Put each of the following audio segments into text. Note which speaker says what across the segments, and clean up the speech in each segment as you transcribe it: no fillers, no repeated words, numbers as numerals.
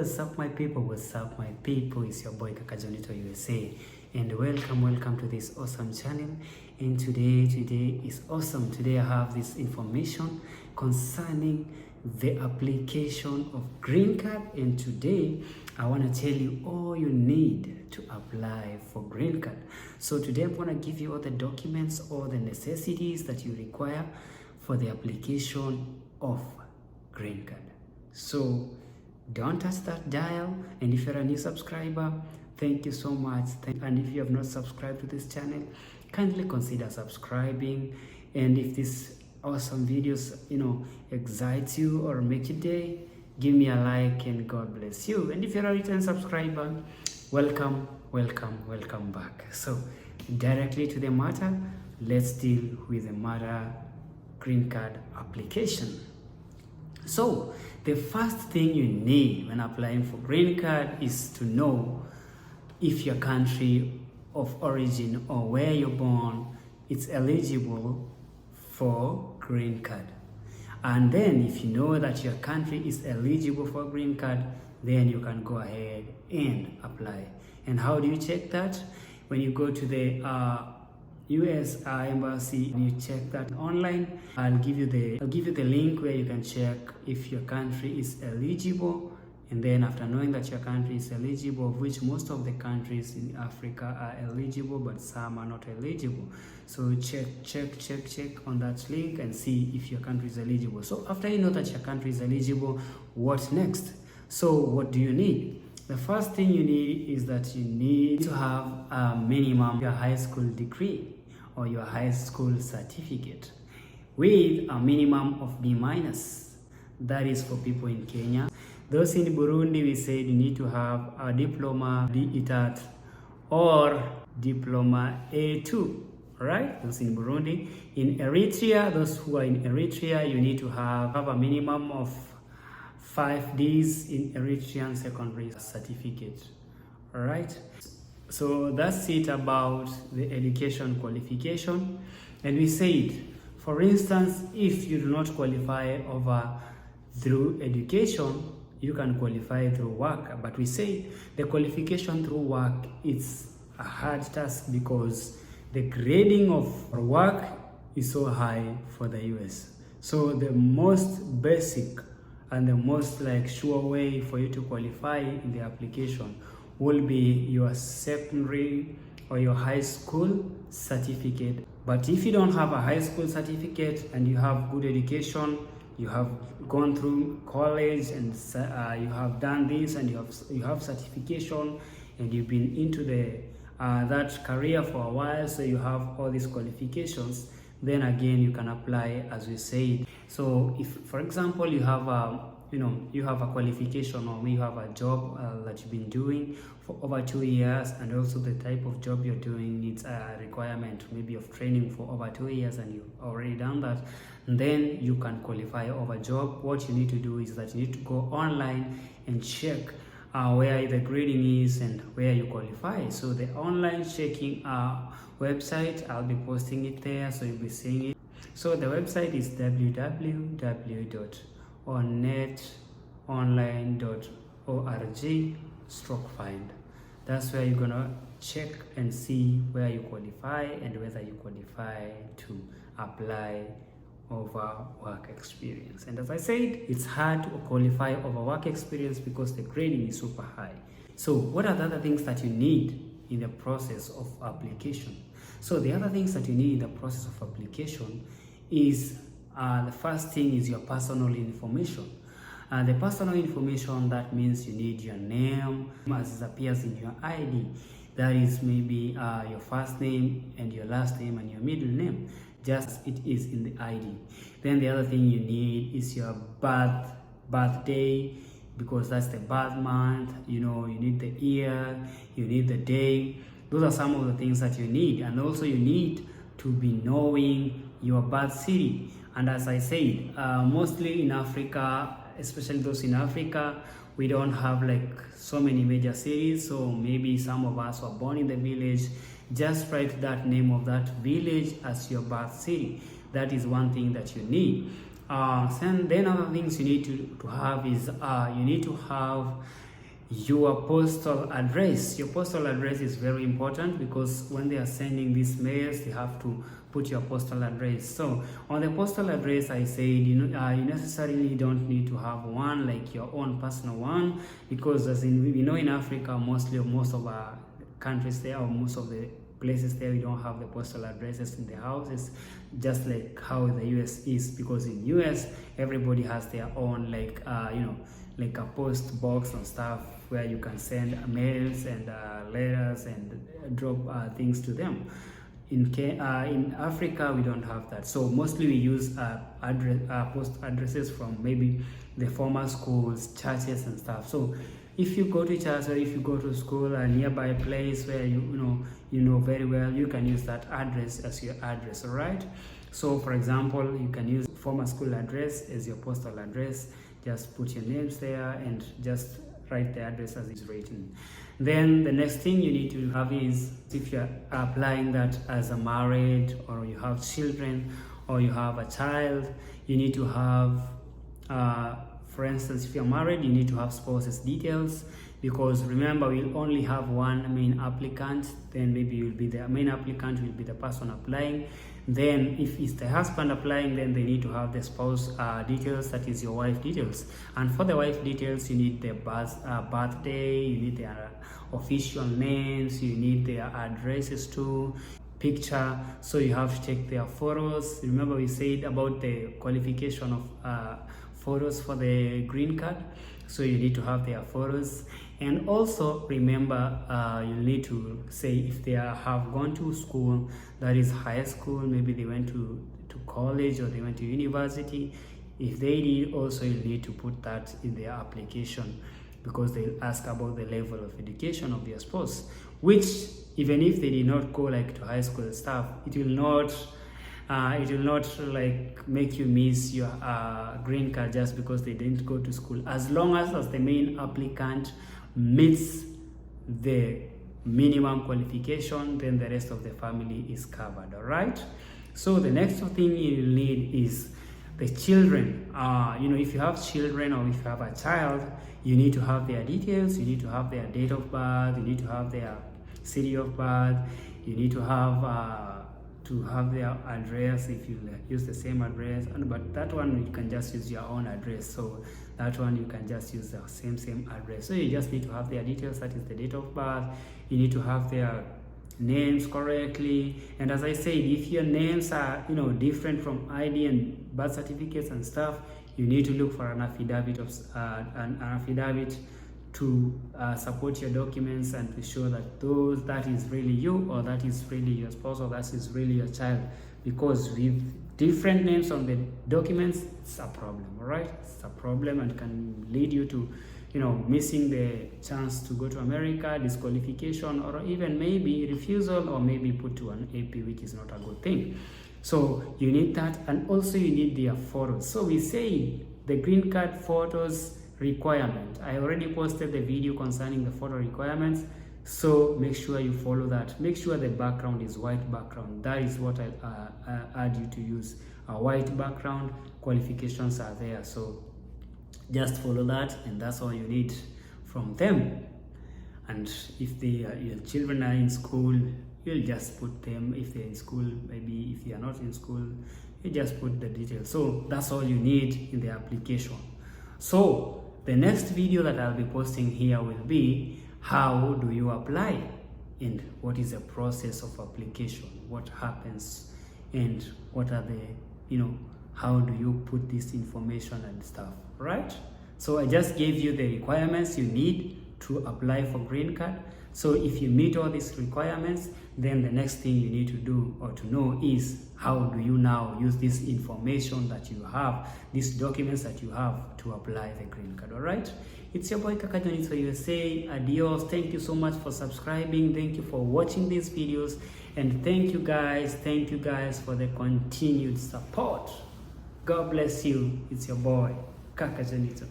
Speaker 1: what's up my people, what's up my people, it's your boy Kakajonito USA, and welcome to this awesome channel. And today is awesome. Today I have this information concerning the application of green card, and today I want to tell you all you need to apply for green card. So today I'm going to give you all the documents, all the necessities that you require for the application of green card. So don't touch that dial, and if you're a new subscriber, thank you so much. And if you have not subscribed to this channel, kindly consider subscribing. And if this awesome videos excites you or make your day, give me a like and God bless you. And if you're a return subscriber, welcome back. So directly to the matter, let's deal with the matter green card application. So the first thing you need when applying for green card is to know if your country of origin or where you're born is eligible for green card. And then if you know that your country is eligible for green card, then you can go ahead and apply. And how do you check that? When you go to the US embassy, you check that online. I'll give you the link where you can check if your country is eligible. And then after knowing that your country is eligible, of which most of the countries in Africa are eligible, but some are not eligible. So check on that link and see if your country is eligible. So after you know that your country is eligible, what next? So what do you need? The first thing you need is that you need to have a minimum your high school degree or your high school certificate with a minimum of B-. That is for people in Kenya. Those in Burundi, we said you need to have a diploma D-ETAT or diploma A2, right? Those in Burundi. In Eritrea, those who are in Eritrea, you need to have a minimum of 5 Ds in Eritrean secondary certificate. All right. So that's it about the education qualification. And we said, for instance, if you do not qualify through education, you can qualify through work. But we say the qualification through work is a hard task because the grading of work is so high for the US. So the most basic and the most sure way for you to qualify in the application will be your secondary or your high school certificate. But if you don't have a high school certificate and you have good education, you have gone through college and you have done this and you have certification and you've been into that career for a while, so you have all these qualifications, then again you can apply as we said. So if, for example, you have a qualification, or you have a job that you've been doing for over 2 years, and also the type of job you're doing needs a requirement maybe of training for over 2 years, and you've already done that, then you can qualify over job. What you need to do is that you need to go online and check where the grading is and where you qualify. So the online checking website, I'll be posting it there, so you'll be seeing it. So the website is www.netonline.org/find. That's where you're gonna check and see where you qualify and whether you qualify to apply over work experience. And as I said, it's hard to qualify over work experience because the grading is super high. So what are the other things that you need in the process of application? So the other things that you need in the process of application is the first thing is your personal information. The personal information, that means you need your name as it appears in your ID. That is maybe your first name and your last name and your middle name, just it is in the ID. Then the other thing you need is your birthday, because that's the birth month. You need the year, you need the day. Those are some of the things that you need. And also you need to be knowing your birth city. And as I said, mostly in Africa, especially those in Africa, we don't have so many major cities. So maybe some of us were born in the village. Just write that name of that village as your birth city. That is one thing that you need. Then other things you need to have is you need to have your postal address. Your postal address is very important because when they are sending these mails, they have to put your postal address. So on the postal address, I said, you necessarily don't need to have one like your own personal one, because as in we know in Africa, most of our countries there, or most of the places there, we don't have the postal addresses in the houses, just like how the US is, because in US everybody has their own like like a post box and stuff where you can send mails and letters and drop things to them. In Africa, we don't have that, so mostly we use post addresses from maybe the former schools, churches and stuff. So if you go to church or if you go to school, a nearby place where you know very well, you can use that address as your address. All right, so for example, you can use former school address as your postal address. Just put your names there and just write the address as it's written. Then the next thing you need to have is, if you're applying that as a married, or you have children, or you have a child, you need to have for instance, if you're married, you need to have spouse's details, because remember, we'll only have one main applicant. Then maybe you'll be the main applicant, will be the person applying. Then if it's the husband applying, then they need to have the spouse details, that is your wife details. And for the wife details, you need their birthday, you need their official names, you need their addresses too, picture, so you have to check their photos. Remember we said about the qualification of photos for the green card, so you need to have their photos. And also remember, you need to say if they have gone to school, that is high school, maybe they went to college or they went to university. If they did, also you need to put that in their application, because they'll ask about the level of education of their spouse, which even if they did not go like to high school stuff, it will not like make you miss your green card just because they didn't go to school. As long as the main applicant meets the minimum qualification, then the rest of the family is covered. All right, so the next thing you need is the children. If you have children or if you have a child, you need to have their details, you need to have their date of birth, you need to have their city of birth, you need to have their address if you use the same address. But that one you can just use your own address, so that one you can just use the same address. So you just need to have their details, that is the date of birth. You need to have their names correctly, and as I said, if your names are different from ID and birth certificates and stuff, you need to look for an affidavit to support your documents and to show that that is really you, or that is really your spouse, or that is really your child. Because with different names on the documents, it's a problem. All right, it's a problem and can lead you to missing the chance to go to America, disqualification, or even maybe refusal, or maybe put to an AP, which is not a good thing. So you need that, and also you need their photos. So we say the green card photos requirement. I already posted the video concerning the photo requirements, so make sure you follow that. Make sure the background is white background. That is what I urge you to use, a white background. Qualifications are there, so just follow that, and that's all you need from them. And if your children are in school, you'll just put them. If they're in school, maybe if they are not in school, you just put the details. So that's all you need in the application. So the next video that I'll be posting here will be, how do you apply, and what is the process of application, what happens, and what are the how do you put this information and stuff, right? So I just gave you the requirements you need to apply for green card. So if you meet all these requirements, then the next thing you need to do or to know is, how do you now use this information that you have, these documents that you have, to apply the green card. All right, it's your boy Kaka Jonito USA. Adios. Thank you so much for subscribing, thank you for watching these videos, and thank you guys for the continued support. God bless you. It's your boy Kaka Jonito.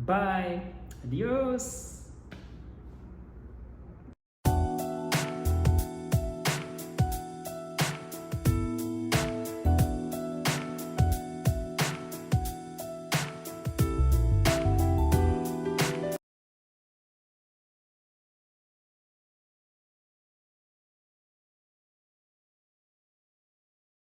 Speaker 1: Bye. Adios.